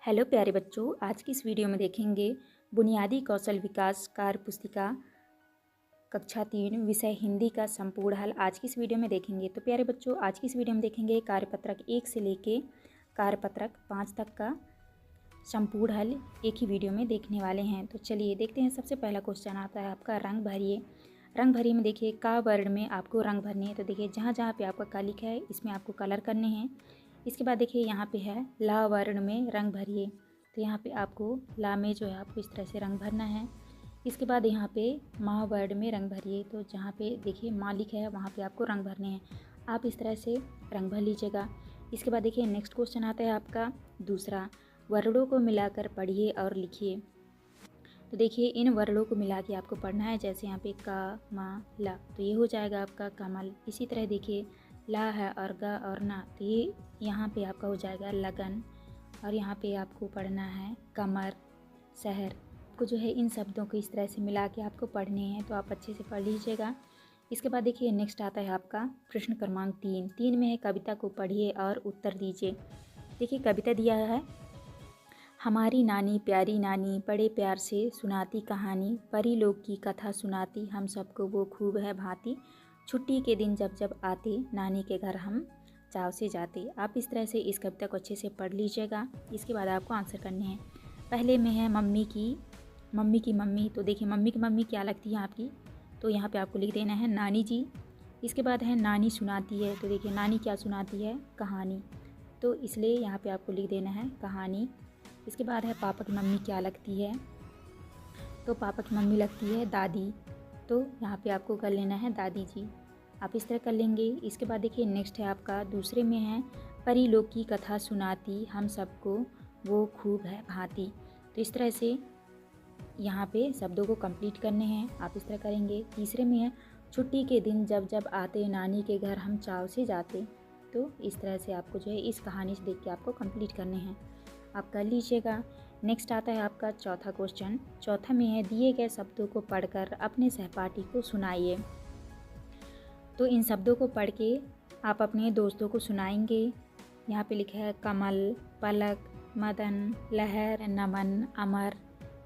Hello प्यारे बच्चों, आज की इस वीडियो में देखेंगे बुनियादी कौशल विकास कार्य पुस्तिका कक्षा 3 विषय हिंदी का संपूर्ण हल। आज की इस वीडियो में देखेंगे। तो प्यारे बच्चों, आज की इस वीडियो में देखेंगे कार्यपत्रक 1 से लेके कार्यपत्रक 5 तक का संपूर्ण हल एक ही वीडियो में देखने वाले हैं। तो चलिए देखते हैं। सबसे पहला क्वेश्चन आता है आपका रंग भरिए। रंग भरिए में देखिए का वर्ण में आपको रंग भरने हैं। तो देखिए जहाँ जहाँ पे आपका का लिखा है इसमें आपको कलर करने हैं। इसके बाद देखिए यहाँ पे है ला वर्ण में रंग भरिए। तो यहाँ पे आपको ला में जो है आपको इस तरह से रंग भरना है। इसके बाद यहाँ पे माँ वर्ण में रंग भरिए। तो जहाँ पे देखिए माँ लिखा है वहाँ पे आपको रंग भरने हैं। आप इस तरह से रंग भर लीजिएगा। इसके बाद देखिए नेक्स्ट क्वेश्चन आता है आपका दूसरा, वर्णों को मिलाकर पढ़िए और लिखिए। तो देखिए इन वर्णों को मिला के आपको पढ़ना है। जैसे यहाँ पे का मा ला, तो ये हो जाएगा आपका कमल। इसी तरह देखिए ला है और गा और ना, तो ये यहाँ पे आपका हो जाएगा लगन। और यहाँ पे आपको पढ़ना है कमर, शहर को जो है इन शब्दों को इस तरह से मिला के आपको पढ़ने हैं। तो आप अच्छे से पढ़ लीजिएगा। इसके बाद देखिए नेक्स्ट आता है आपका प्रश्न क्रमांक 3 में है कविता को पढ़िए और उत्तर दीजिए। देखिए कविता दिया है, हमारी नानी प्यारी नानी बड़े प्यार से सुनाती कहानी, परी लोग की कथा सुनाती हम सबको वो खूब है भांति, छुट्टी के दिन जब जब आते नानी के घर हम चाव से जाते। आप इस तरह से इस कविता को अच्छे से पढ़ लीजिएगा। इसके बाद आपको आंसर करने हैं। पहले में है मम्मी की मम्मी। तो देखिए मम्मी की मम्मी क्या लगती है आपकी, तो यहाँ पे आपको लिख देना है नानी जी। इसके बाद है नानी सुनाती है। तो देखिए नानी क्या सुनाती है, कहानी, तो इसलिए यहाँ पे आपको लिख देना है कहानी। इसके बाद है पापा की मम्मी क्या लगती है, तो पापा की मम्मी लगती है दादी। तो यहाँ पे आपको कर लेना है दादी जी। आप इस तरह कर लेंगे। इसके बाद देखिए नेक्स्ट है आपका दूसरे में है परी लोग की कथा सुनाती हम सबको वो खूब है भांति। तो इस तरह से यहाँ पे शब्दों को कंप्लीट करने हैं। आप इस तरह करेंगे। तीसरे में है छुट्टी के दिन जब जब आते नानी के घर हम चाव से जाते। तो इस तरह से आपको जो है इस कहानी से देख के आपको कंप्लीट करने हैं। आप कर लीजिएगा। नेक्स्ट आता है आपका चौथा क्वेश्चन। चौथा में है दिए गए शब्दों को पढ़कर अपने सहपाठी को सुनाइए। तो इन शब्दों को पढ़ के आप अपने दोस्तों को सुनाएंगे। यहाँ पे लिखा है कमल, पलक, मदन, लहर, नमन, अमर,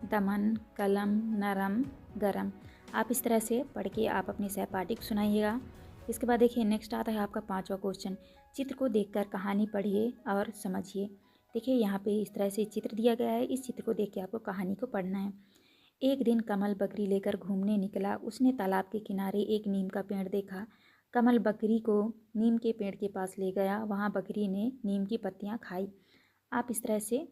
दमन, कलम, नरम, गरम। आप इस तरह से पढ़ के आप अपने सहपाठी को सुनाइएगा। इसके बाद देखिए नेक्स्ट आता है आपका पांचवा क्वेश्चन, चित्र को देखकर कहानी पढ़िए और समझिए। देखिए यहाँ पे इस तरह से चित्र दिया गया है। इस चित्र को देख के आपको कहानी को पढ़ना है। एक दिन कमल बकरी लेकर घूमने निकला। उसने तालाब के किनारे एक नीम का पेड़ देखा। कमल बकरी को नीम के पेड़ के पास ले गया। वहाँ बकरी ने नीम की पत्तियाँ खाई। आप इस तरह से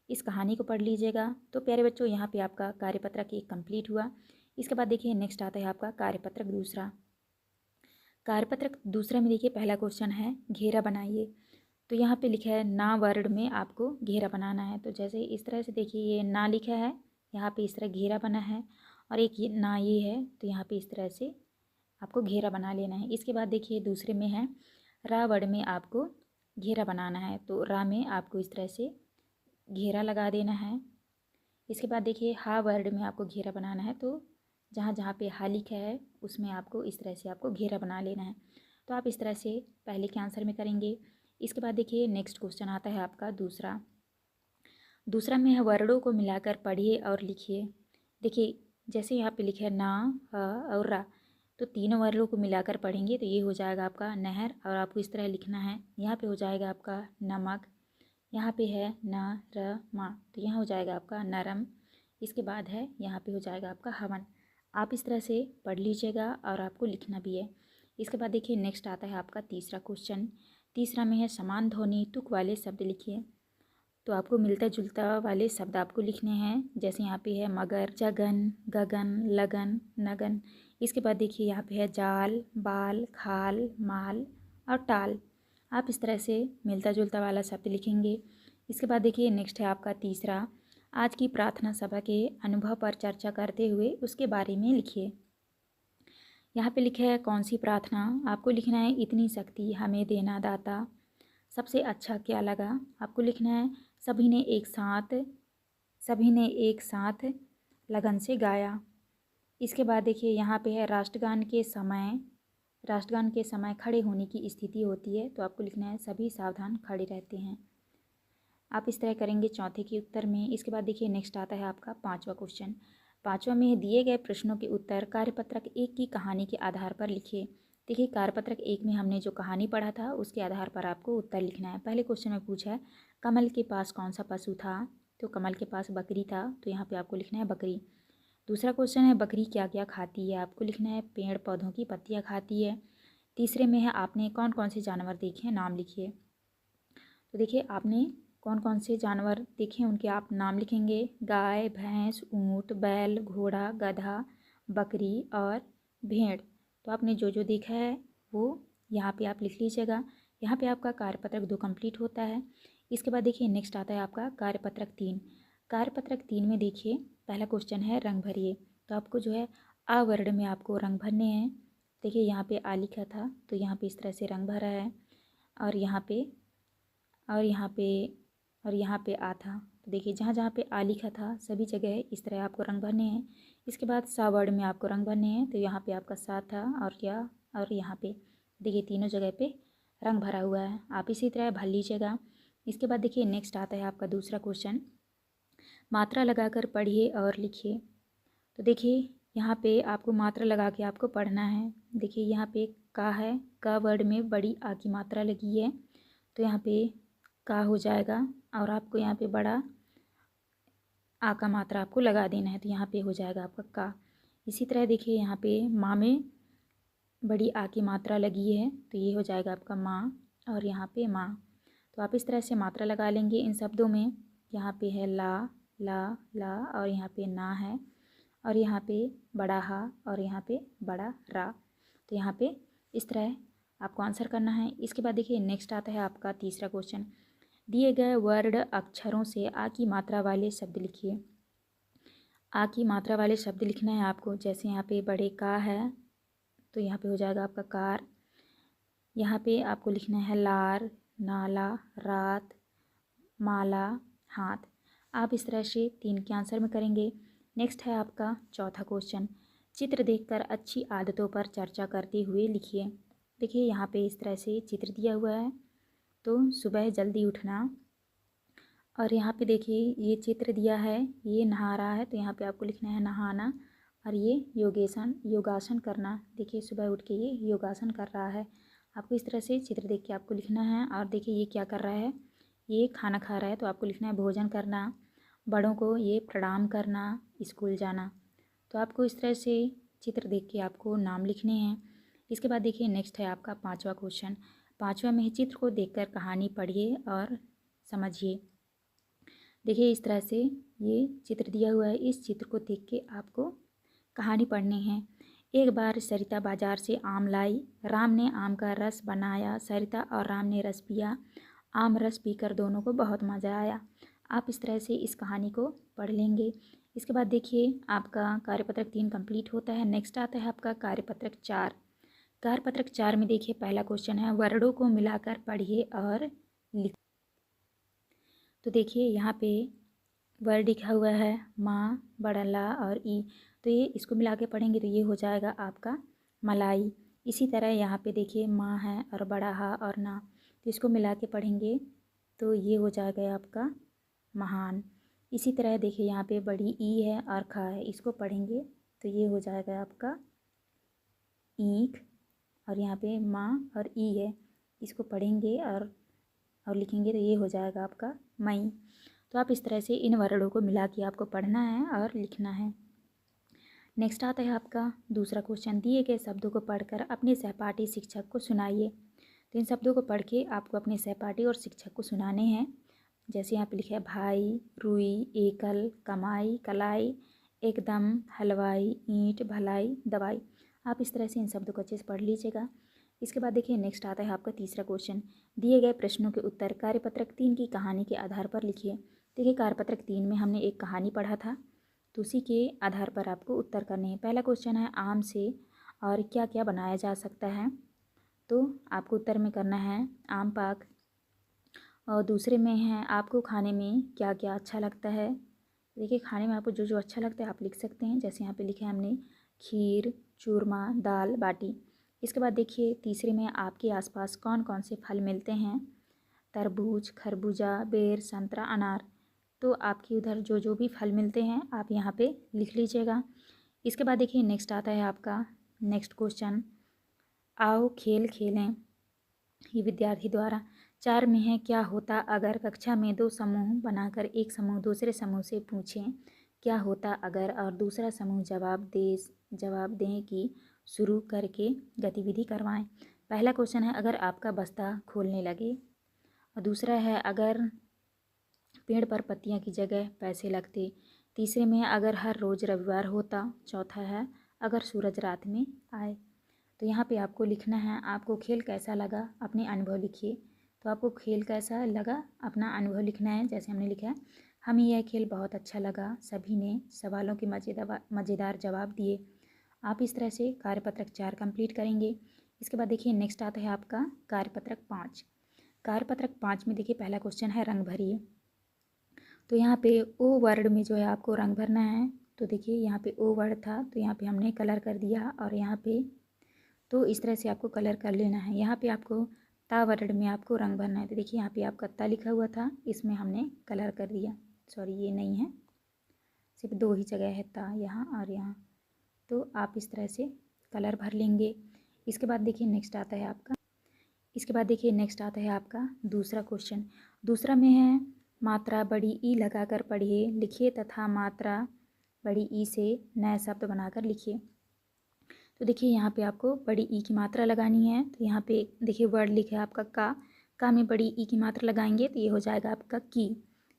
इस कहानी को पढ़ लीजिएगा। तो प्यारे बच्चों, यहाँ पे आपका कार्यपत्रक एक कंप्लीट हुआ। इसके बाद देखिए नेक्स्ट आता है आपका कार्यपत्रक दूसरा। कार्यपत्रक दूसरा में देखिए पहला क्वेश्चन है घेरा बनाइए। तो यहाँ पे लिखा है ना वर्ण में आपको घेरा बनाना है। तो जैसे इस तरह से देखिए ये ना लिखा है, यहाँ पे इस तरह घेरा बना है, और एक ये ना ये है, तो यहाँ पे इस तरह से आपको घेरा बना लेना है। इसके बाद देखिए दूसरे में है रा वर्ण में आपको घेरा बनाना है। तो रा में आपको इस तरह से घेरा लगा देना है। इसके बाद देखिए हा वर्ण में आपको घेरा बनाना है। तो जहाँ जहाँ पे हा लिखा है उसमें आपको इस तरह से आपको घेरा बना लेना है। तो आप इस तरह से पहले के आंसर में करेंगे। इसके बाद देखिए नेक्स्ट क्वेश्चन आता है आपका दूसरा में है वर्णों को मिलाकर पढ़िए और लिखिए। देखिए जैसे यहाँ पे लिखा है ना, ह और रा, तो तीनों वर्णों को मिलाकर पढ़ेंगे तो ये हो जाएगा आपका नहर। और आपको इस तरह लिखना है। यहाँ पे हो जाएगा आपका नमक, यहाँ पे है न र मा, तो यहाँ हो जाएगा आपका नरम। इसके बाद है यहाँ पे हो जाएगा आपका हवन। आप इस तरह से पढ़ लीजिएगा और आपको लिखना भी है। इसके बाद देखिए नेक्स्ट आता है आपका तीसरा क्वेश्चन। तीसरा में है समान ध्वनि तुक वाले शब्द लिखिए। तो आपको मिलता जुलता वाले शब्द आपको लिखने हैं। जैसे यहाँ पे है मगर, जगन, गगन, लगन, नगन। इसके बाद देखिए यहाँ पे है जाल, बाल, खाल, माल और टाल। आप इस तरह से मिलता जुलता वाला शब्द लिखेंगे। इसके बाद देखिए नेक्स्ट है आपका तीसरा, आज की प्रार्थना सभा के अनुभव पर चर्चा करते हुए उसके बारे में लिखिए। यहाँ पे लिखा है कौन सी प्रार्थना, आपको लिखना है इतनी शक्ति हमें देना दाता, सबसे अच्छा क्या लगा। आपको लिखना है सभी ने एक साथ लगन से गाया। इसके बाद देखिए यहाँ पे है राष्ट्रगान के समय खड़े होने की स्थिति होती है। तो आपको लिखना है सभी सावधान खड़े रहते हैं। आप इस तरह करेंगे चौथे के उत्तर में। इसके बाद देखिए नेक्स्ट आता है आपका पाँचवा क्वेश्चन। पाँचवा में दिए गए प्रश्नों के उत्तर कार्यपत्रक 1 की कहानी के आधार पर लिखिए। देखिए कार्यपत्रक 1 में हमने जो कहानी पढ़ा था उसके आधार पर आपको उत्तर लिखना है। पहले क्वेश्चन में पूछा है कमल के पास कौन सा पशु था, तो कमल के पास बकरी था, तो यहाँ पे आपको लिखना है बकरी। दूसरा क्वेश्चन है बकरी क्या क्या खाती है, आपको लिखना है पेड़ पौधों की पत्तियाँ खाती है। तीसरे में है आपने कौन कौन से जानवर देखे हैं, नाम लिखिए। तो देखिए आपने कौन कौन से जानवर देखे हैं उनके आप नाम लिखेंगे। गाय, भैंस, ऊँट, बैल, घोड़ा, गधा, बकरी और भेड़। तो आपने जो जो देखा है वो यहाँ पे आप लिख लीजिएगा। यहाँ पे आपका कार्यपत्रक 2 कंप्लीट होता है। इसके बाद देखिए नेक्स्ट आता है आपका कार्यपत्रक 3। कार्यपत्रक 3 में देखिए पहला क्वेश्चन है रंग भरिए। तो आपको जो है आ वर्ड में आपको रंग भरने हैं। देखिए यहाँ पे आ लिखा था तो यहाँ पे इस तरह से रंग भरा है, और यहाँ पे और यहाँ पे और यहाँ पे आ था। तो देखिए जहाँ जहाँ पे आ लिखा था सभी जगह इस तरह आपको रंग भरने हैं। इसके बाद सा वर्ड में आपको रंग भरने हैं। तो यहाँ पे आपका सा था और यहाँ पे देखिए तीनों जगह पे रंग भरा हुआ है, आप इसी तरह भर लीजिएगा। इसके बाद देखिए नेक्स्ट आता है आपका दूसरा क्वेश्चन, मात्रा लगाकर पढ़िए और लिखिए। तो देखिए यहाँ पे आपको मात्रा लगा के आपको पढ़ना है। देखिए यहाँ पे का है, का वर्ड में बड़ी आ की मात्रा लगी है, तो यहाँ पे का हो जाएगा, और आपको यहाँ पे बड़ा आ का मात्रा आपको लगा देना है, तो यहाँ पे हो जाएगा आपका का। इसी तरह देखिए यहाँ पे माँ में बड़ी आ की मात्रा लगी है, तो ये हो जाएगा आपका माँ, और यहाँ पे माँ। तो आप इस तरह से मात्रा लगा लेंगे इन शब्दों में। यहाँ पे है ला ला ला, और यहाँ पे ना है, और यहाँ पे बड़ा हा, और यहाँ पे बड़ा रा। तो यहाँ पे इस तरह आपको आंसर करना है। इसके बाद देखिए नेक्स्ट आता है आपका तीसरा क्वेश्चन, दिए गए वर्ड अक्षरों से आ की मात्रा वाले शब्द लिखिए। आ की मात्रा वाले शब्द लिखना है आपको। जैसे यहाँ पे बड़े का है, तो यहाँ पे हो जाएगा आपका कार। यहाँ पे आपको लिखना है लार, नाला, रात, माला, हाथ। आप इस तरह से 3 के आंसर में करेंगे। नेक्स्ट है आपका चौथा क्वेश्चन, चित्र देखकर अच्छी आदतों पर चर्चा करते हुए लिखिए। देखिए यहाँ पे इस तरह से चित्र दिया हुआ है, तो सुबह जल्दी उठना, और यहाँ पे देखिए ये चित्र दिया है, ये नहा रहा है, तो यहाँ पे आपको लिखना है नहाना, और ये योगासन करना। देखिए सुबह उठ के ये योगासन कर रहा है। आपको इस तरह से चित्र देख के आपको लिखना है। और देखिए ये क्या कर रहा है, ये खाना खा रहा है, तो आपको लिखना है भोजन करना। बड़ों को ये प्रणाम करना, स्कूल जाना। तो आपको इस तरह से चित्र देख के आपको नाम लिखने हैं। इसके बाद देखिए नेक्स्ट है आपका पाँचवा क्वेश्चन। पाँचवा में चित्र को देखकर कहानी पढ़िए और समझिए। देखिए इस तरह से ये चित्र दिया हुआ है, इस चित्र को देख के आपको कहानी पढ़नी है। एक बार सरिता बाजार से आम लाई, राम ने आम का रस बनाया, सरिता और राम ने रस पिया, आम रस पीकर दोनों को बहुत मज़ा आया। आप इस तरह से इस कहानी को पढ़ लेंगे। इसके बाद देखिए आपका कार्यपत्रक 3 कंप्लीट होता है। नेक्स्ट आता है आपका कार्यपत्रक 4। कार्यपत्रक 4 में देखिए पहला क्वेश्चन है वर्डों को मिलाकर पढ़िए और लिखिए। तो देखिए यहाँ पे वर्ड लिखा हुआ है माँ, बड़ा ला और ई, तो ये इसको मिला के पढ़ेंगे तो ये हो जाएगा आपका मलाई। इसी तरह यहाँ पे देखिए माँ है और बड़ा हा और ना, तो इसको मिला के पढ़ेंगे तो ये हो जाएगा आपका महान। इसी तरह देखिए यहाँ पे बड़ी ई है और खा है, इसको पढ़ेंगे तो ये हो जाएगा आपका ईख। और यहाँ पे माँ और ई है, इसको पढ़ेंगे और लिखेंगे तो ये हो जाएगा आपका मई। तो आप इस तरह से इन वर्डों को मिला के आपको पढ़ना है और लिखना है। नेक्स्ट आता है आपका दूसरा क्वेश्चन, दिए गए शब्दों को पढ़कर अपने सहपाठी शिक्षक को सुनाइए। तो इन शब्दों को पढ़ के आपको अपने सहपाठी और शिक्षक को सुनाने हैं। जैसे यहाँ पे लिखा है भाई, रुई, एकल, कमाई, कलाई, एकदम, हलवाई, ईंट, भलाई, दवाई। आप इस तरह से इन शब्दों को अच्छे से पढ़ लीजिएगा। इसके बाद देखिए नेक्स्ट आता है आपका तीसरा क्वेश्चन, दिए गए प्रश्नों के उत्तर कार्यपत्रक 3 की कहानी के आधार पर लिखिए। देखिए कार्यपत्रक 3 में हमने एक कहानी पढ़ा था, तो उसी के आधार पर आपको उत्तर करने हैं। पहला क्वेश्चन है आम से और क्या क्या बनाया जा सकता है, तो आपको उत्तर में करना है आम पाक। और दूसरे में है आपको खाने में क्या क्या अच्छा लगता है। देखिए खाने में आपको जो जो अच्छा लगता है आप लिख सकते हैं। जैसे यहाँ पे लिखा है हमने खीर, चूरमा, दाल बाटी। इसके बाद देखिए तीसरे में आपके आसपास कौन कौन से फल मिलते हैं, तरबूज, खरबूजा, बेर, संतरा, अनार। तो आपके उधर जो जो भी फल मिलते हैं आप यहाँ पे लिख लीजिएगा। इसके बाद देखिए नेक्स्ट आता है आपका नेक्स्ट क्वेश्चन, आओ खेल खेलें। ये विद्यार्थी द्वारा 4 में है, क्या होता अगर कक्षा में 2 समूह बनाकर एक समूह दूसरे समूह से पूछें क्या होता अगर, और दूसरा समूह जवाब दें कि शुरू करके गतिविधि करवाएं। पहला क्वेश्चन है अगर आपका बस्ता खोलने लगे, और दूसरा है अगर पेड़ पर पत्तियां की जगह पैसे लगते। तीसरे में है अगर हर रोज़ रविवार होता। चौथा है अगर सूरज रात में आए। तो यहाँ पे आपको लिखना है आपको खेल कैसा लगा, अपने अनुभव लिखिए। तो आपको खेल कैसा लगा अपना अनुभव लिखना है। जैसे हमने लिखा है, हमें यह खेल बहुत अच्छा लगा, सभी ने सवालों के मज़ेदार जवाब दिए। आप इस तरह से कार्यपत्रक 4 कंप्लीट करेंगे। इसके बाद देखिए नेक्स्ट आता है आपका कार्यपत्रक 5। कार्यपत्रक 5 में देखिए पहला क्वेश्चन है रंग भरिए। तो यहाँ पे ओ वर्ड में जो है आपको रंग भरना है। तो देखिए यहाँ पे ओ वर्ड था तो यहाँ पे हमने कलर कर दिया, और यहाँ पे तो इस तरह से आपको कलर कर लेना है। यहाँ पे आपको ता वर्ड में आपको रंग भरना है। तो देखिए यहाँ पे आपका ता लिखा हुआ था, इसमें हमने कलर कर दिया। सॉरी ये नहीं है, सिर्फ 2 ही जगह है ता, यहाँ और यहाँ। तो आप इस तरह से कलर भर लेंगे। इसके बाद देखिए नेक्स्ट आता है आपका दूसरा क्वेश्चन। दूसरा में है मात्रा बड़ी ई लगाकर पढ़िए, लिखिए तथा मात्रा बड़ी ई से नए शब्द बनाकर लिखिए। तो देखिए यहाँ पे आपको बड़ी ई की मात्रा लगानी है। तो यहाँ पे देखिए वर्ड लिखा है आपका का में बड़ी ई की मात्रा लगाएंगे तो ये हो जाएगा आपका की।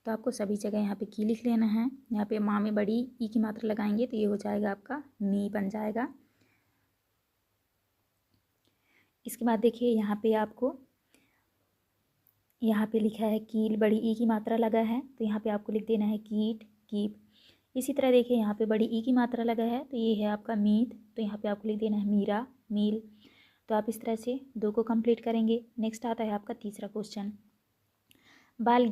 तो आपको सभी जगह यहाँ पे की लिख लेना है। यहाँ पे माँ में बड़ी ई की मात्रा लगाएंगे तो ये हो जाएगा आपका मी बन जाएगा। इसके बाद देखिए यहाँ पे आपको यहाँ पे लिखा है कील, बड़ी ई की मात्रा लगा है तो यहाँ पे आपको लिख देना है कीट, कीप। इसी तरह देखिए यहाँ पे बड़ी ई की मात्रा लगा है तो ये है आपका मीत, तो यहाँ पे आपको लिख देना है मीरा, मील। तो आप इस तरह से 2 को कंप्लीट करेंगे। नेक्स्ट आता है आपका तीसरा क्वेश्चन, बाल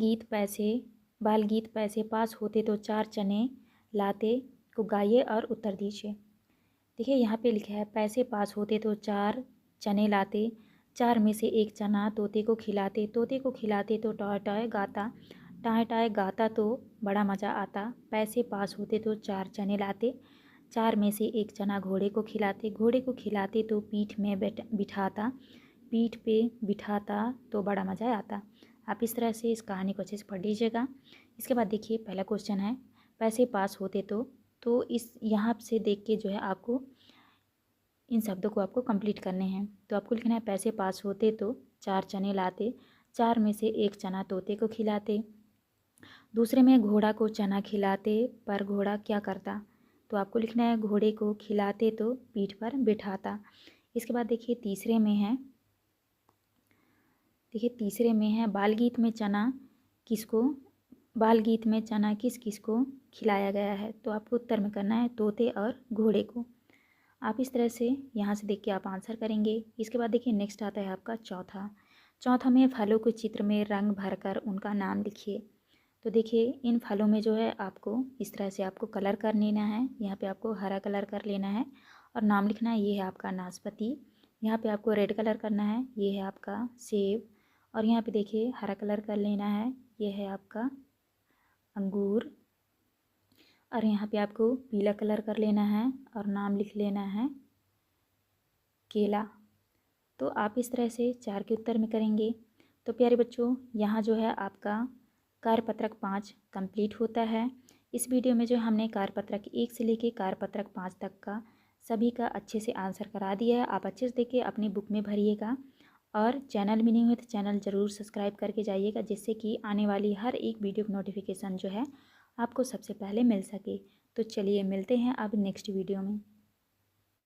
गीत पैसे पास होते तो 4 चने लाते को गाइए और उत्तर दीजिए। देखिए यहाँ पे लिखा है पैसे पास होते तो 4 चने लाते, 4 में से 1 चना तोते को खिलाते तो टॉय टॉय गाता, टाय टाय गाता तो बड़ा मज़ा आता। पैसे पास होते तो 4 चने लाते, 4 में से 1 चना घोड़े को खिलाते तो पीठ में बिठाता, पीठ पे बिठाता तो बड़ा मज़ा आता। आप इस तरह से इस कहानी को अच्छे से पढ़ लीजिएगा। इसके बाद देखिए पहला क्वेश्चन है पैसे पास होते तो इस यहाँ से देख के जो है आपको इन शब्दों को आपको कंप्लीट करने हैं। तो आपको लिखना है पैसे पास होते तो 4 चने लाते, 4 में से 1 चना तोते को खिलाते। दूसरे में घोड़ा को चना खिलाते पर घोड़ा क्या करता। तो आपको लिखना है घोड़े को खिलाते तो पीठ पर बिठाता। इसके बाद देखिए तीसरे में है बाल गीत में चना किस किस को खिलाया गया है। तो आपको उत्तर में करना है तोते और घोड़े को। आप इस तरह से यहाँ से देख के आप आंसर करेंगे। इसके बाद देखिए नेक्स्ट आता है आपका चौथा में फलों के चित्र में रंग भरकर उनका नाम लिखिए। तो देखिए इन फलों में जो है आपको इस तरह से आपको कलर कर लेना है। यहाँ पे आपको हरा कलर कर लेना है और नाम लिखना है। ये है आपका नाशपाती, यहाँ पे आपको रेड कलर करना है, ये है आपका सेब, और यहाँ पे देखिए हरा कलर कर लेना है, ये है आपका अंगूर, और यहाँ पे आपको पीला कलर कर लेना है और नाम लिख लेना है केला। तो आप इस तरह से 4 के उत्तर में करेंगे। तो प्यारे बच्चों यहाँ जो है आपका कार्यपत्रक 5 कंप्लीट होता है। इस वीडियो में जो हमने कार्यपत्रक 1 से लेके कार्यपत्रक 5 तक का सभी का अच्छे से आंसर करा दिया है। आप अच्छे से देख के अपनी बुक में भरिएगा, और चैनल में नहीं हुए तो चैनल ज़रूर सब्सक्राइब करके जाइएगा, जिससे कि आने वाली हर एक वीडियो की नोटिफिकेशन जो है आपको सबसे पहले मिल सके। तो चलिए मिलते हैं अब नेक्स्ट वीडियो में।